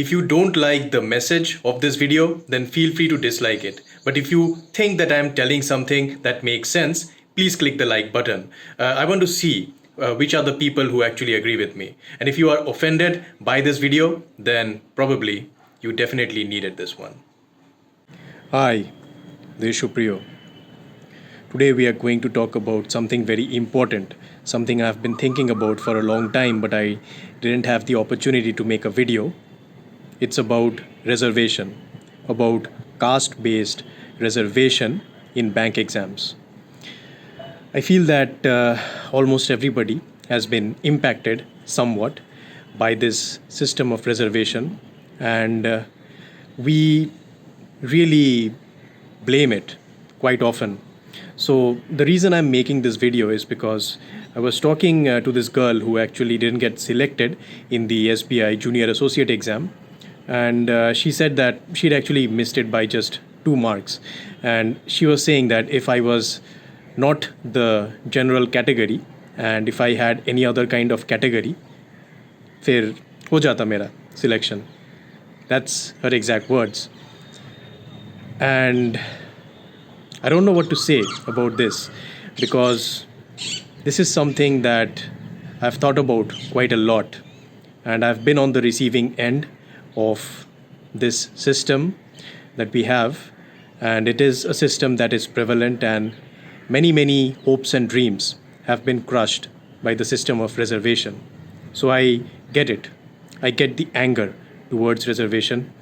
If you don't like the message of this video, then feel free to dislike it. But if you think that I am telling something that makes sense, please click the like button. I want to see which are the people who actually agree with me. And if you are offended by this video, then probably you definitely needed this one. Hi, this is Supriyo. Today we are going to talk about something very important, something I've been thinking about for a long time, but I didn't have the opportunity to make a video. It's about reservation, about caste based reservation in bank exams. I feel that almost everybody has been impacted somewhat by this system of reservation, and we really blame it quite often. So the reason I'm making this video is because I was talking to this girl who actually didn't get selected in the SBI Junior Associate exam, and she said that she'd actually missed it by just 2 marks. And she was saying that if I was not the general category and if I had any other kind of category, फिर हो जाता मेरा selection. That's her exact words. And I don't know what to say about this, because this is something that I've thought about quite a lot, and I've been on the receiving end of this system that we have, and it is a system that is prevalent, and many hopes and dreams have been crushed by the system of reservation. So I get it. I get the anger towards reservation,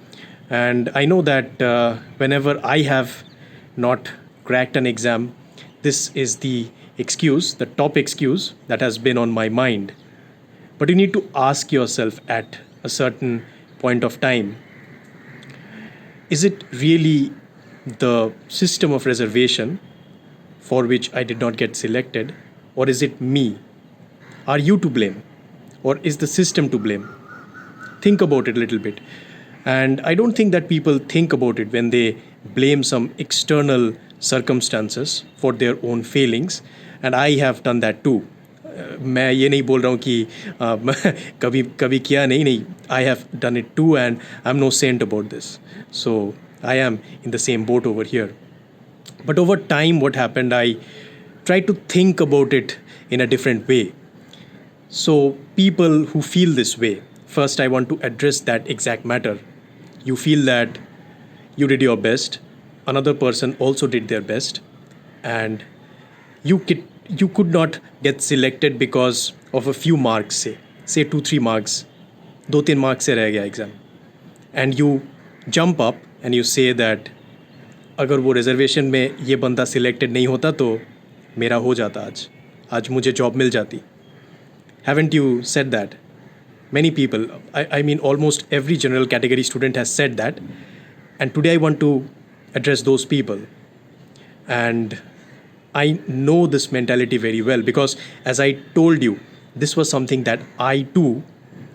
and I know that whenever I have not cracked an exam, this is the excuse, the top excuse that has been on my mind. But you need to ask yourself at a certain point of time, is it really the system of reservation for which I did not get selected, or is it me? Are you to blame, or is the system to blame? Think about it a little bit. And I don't think that people think about it when they blame some external circumstances for their own failings, and I have done that too. मैं ये नहीं बोल रहा हूँ कि कभी कभी किया नहीं. I have done it too, and I'm no saint about this. So I am in the same boat over here. But over time, what happened, I tried to think about it in a different way. So people who feel this way, first I want to address that exact matter. You feel that you did your best, another person also did their best, and you could not get selected because of a few marks, say 2-3 marks, 2-3 marks se reh gaya exam, and you jump up and you say that अगर वो reservation में ये बंदा selected नहीं होता तो मेरा हो जाता, आज मुझे जॉब मिल जाती. Haven't you said that? Many people, I mean almost every general category student has said that, and today I want to address those people. And I know this mentality very well, because as I told you, this was something that I too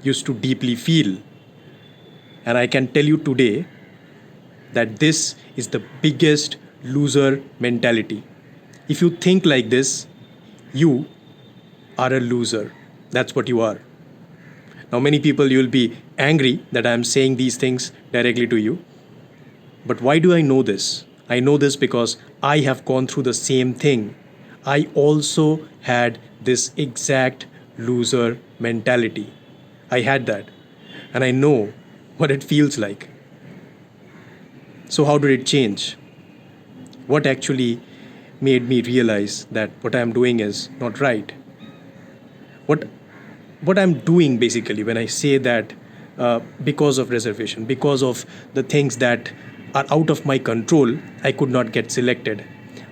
used to deeply feel. And I can tell you today that this is the biggest loser mentality. If you think like this, you are a loser. That's what you are. Now, many people, you'll be angry that I'm saying these things directly to you. But why do I know this? I know this because I have gone through the same thing. I also had this exact loser mentality. I had that, and I know what it feels like. So how did it change? What actually made me realize that what I'm doing is not right? What I'm doing basically when I say that because of reservation, because of the things that are out of my control, I could not get selected,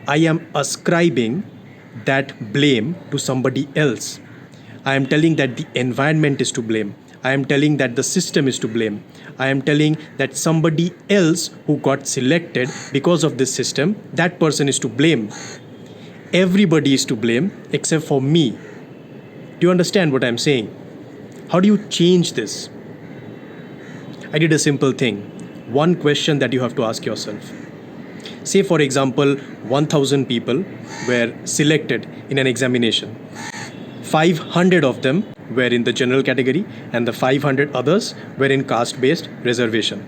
I am ascribing that blame to somebody else. I am telling that the environment is to blame. I am telling that the system is to blame. I am telling that somebody else who got selected because of this system, that person is to blame. Everybody is to blame except for me. Do you understand what I'm saying? How do you change this? I did a simple thing. One question that you have to ask yourself. Say, for example, 1,000 people were selected in an examination. 500 of them were in the general category and the 500 others were in caste-based reservation.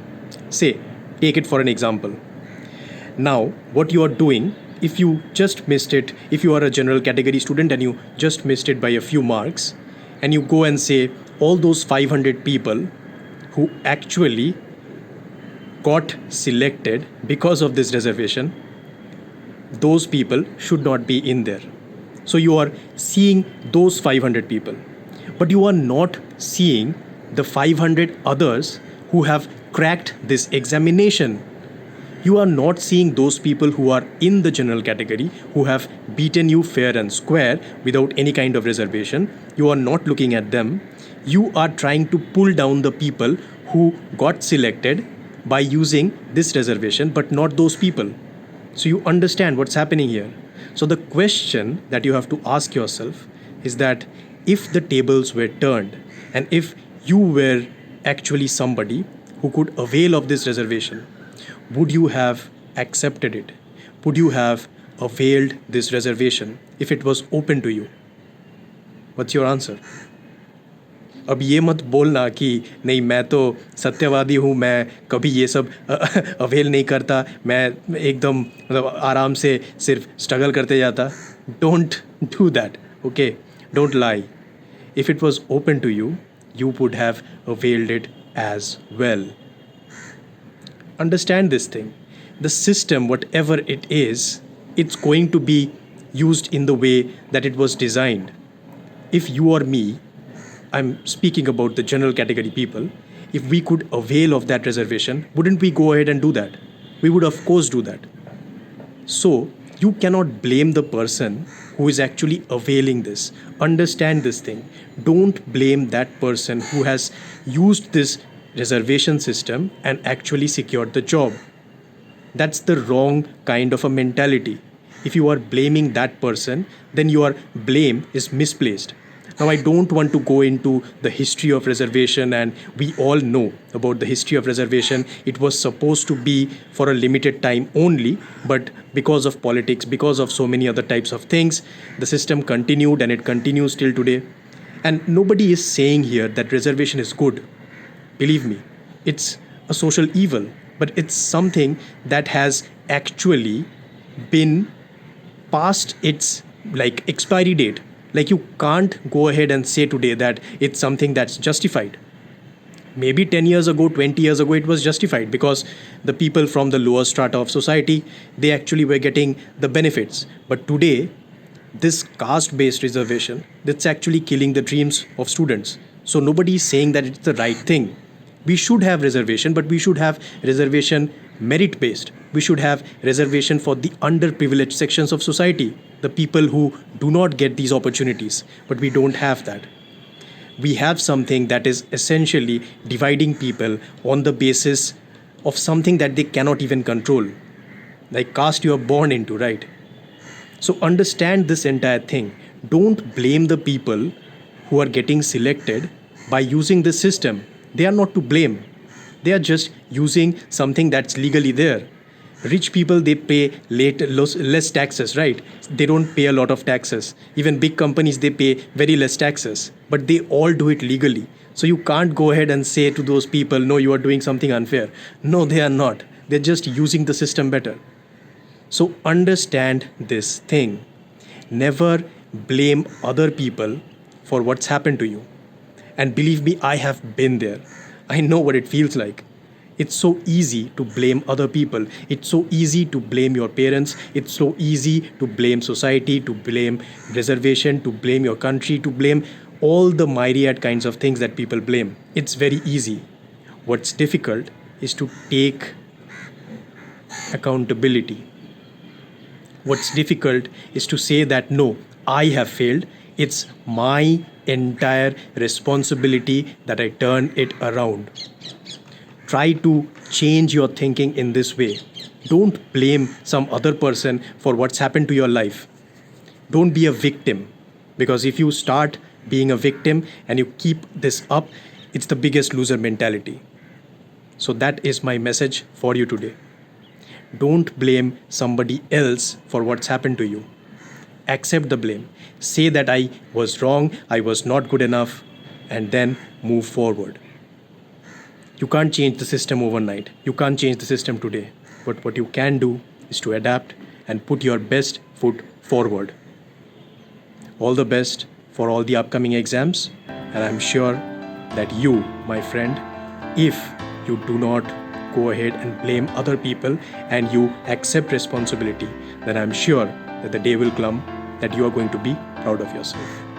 Say, take it for an example. Now, what you are doing, if you just missed it, if you are a general category student and you just missed it by a few marks, and you go and say all those 500 people who actually got selected because of this reservation, those people should not be in there. So you are seeing those 500 people, but you are not seeing the 500 others who have cracked this examination. You are not seeing those people who are in the general category, who have beaten you fair and square without any kind of reservation. You are not looking at them. You are trying to pull down the people who got selected by using this reservation, but not those people. So you understand what's happening here. So the question that you have to ask yourself is that if the tables were turned and if you were actually somebody who could avail of this reservation, would you have accepted it? Would you have availed this reservation if it was open to you? What's your answer? अब ये मत बोलना कि नहीं मैं तो सत्यवादी हूँ, मैं कभी ये सब अवेल नहीं करता, मैं एकदम मतलब आराम से सिर्फ स्ट्रगल करते जाता. Don't do that, okay? Don't lie. If it was open to you, you would have availed it as well. Understand this thing. The system, whatever it is, it's going to be used in the way that it was designed. If you or me, I'm speaking about the general category people, if we could avail of that reservation, wouldn't we go ahead and do that? We would of course do that. So you cannot blame the person who is actually availing this. Understand this thing. Don't blame that person who has used this reservation system and actually secured the job. That's the wrong kind of a mentality. If you are blaming that person, then your blame is misplaced. Now, I don't want to go into the history of reservation, and we all know about the history of reservation. It was supposed to be for a limited time only, but because of politics, because of so many other types of things, the system continued and it continues till today. And nobody is saying here that reservation is good. Believe me, it's a social evil, but it's something that has actually been past its expiry date. Like you can't go ahead and say today that it's something that's justified. Maybe 10 years ago, 20 years ago, it was justified because the people from the lower strata of society, they actually were getting the benefits. But today, this caste-based reservation, that's actually killing the dreams of students. So nobody is saying that it's the right thing. We should have reservation, but we should have reservation merit-based. We should have reservation for the underprivileged sections of society, the people who do not get these opportunities, but we don't have that. We have something that is essentially dividing people on the basis of something that they cannot even control, like caste you are born into, right? So understand this entire thing. Don't blame the people who are getting selected by using this system. They are not to blame. They are just using something that's legally there. Rich people, they pay less taxes, right? They don't pay a lot of taxes. Even big companies, they pay very less taxes. But they all do it legally. So you can't go ahead and say to those people, no, you are doing something unfair. No, they are not. They're just using the system better. So understand this thing. Never blame other people for what's happened to you. And believe me, I have been there. I know what it feels like. It's so easy to blame other people. It's so easy to blame your parents. It's so easy to blame society, to blame reservation, to blame your country, to blame all the myriad kinds of things that people blame. It's very easy. What's difficult is to take accountability. What's difficult is to say that no, I have failed. It's my entire responsibility that I turn it around. Try to change your thinking in this way. Don't blame some other person for what's happened to your life. Don't be a victim, because if you start being a victim and you keep this up, it's the biggest loser mentality. So that is my message for you today. Don't blame somebody else for what's happened to you. accept the blame, say that I was wrong, I was not good enough, and then move forward. You can't change the system overnight. You can't change the system today. But what you can do is to adapt and put your best foot forward. All the best for all the upcoming exams. And I'm sure that you, my friend, if you do not go ahead and blame other people and you accept responsibility, then I'm sure that the day will come that you are going to be proud of yourself.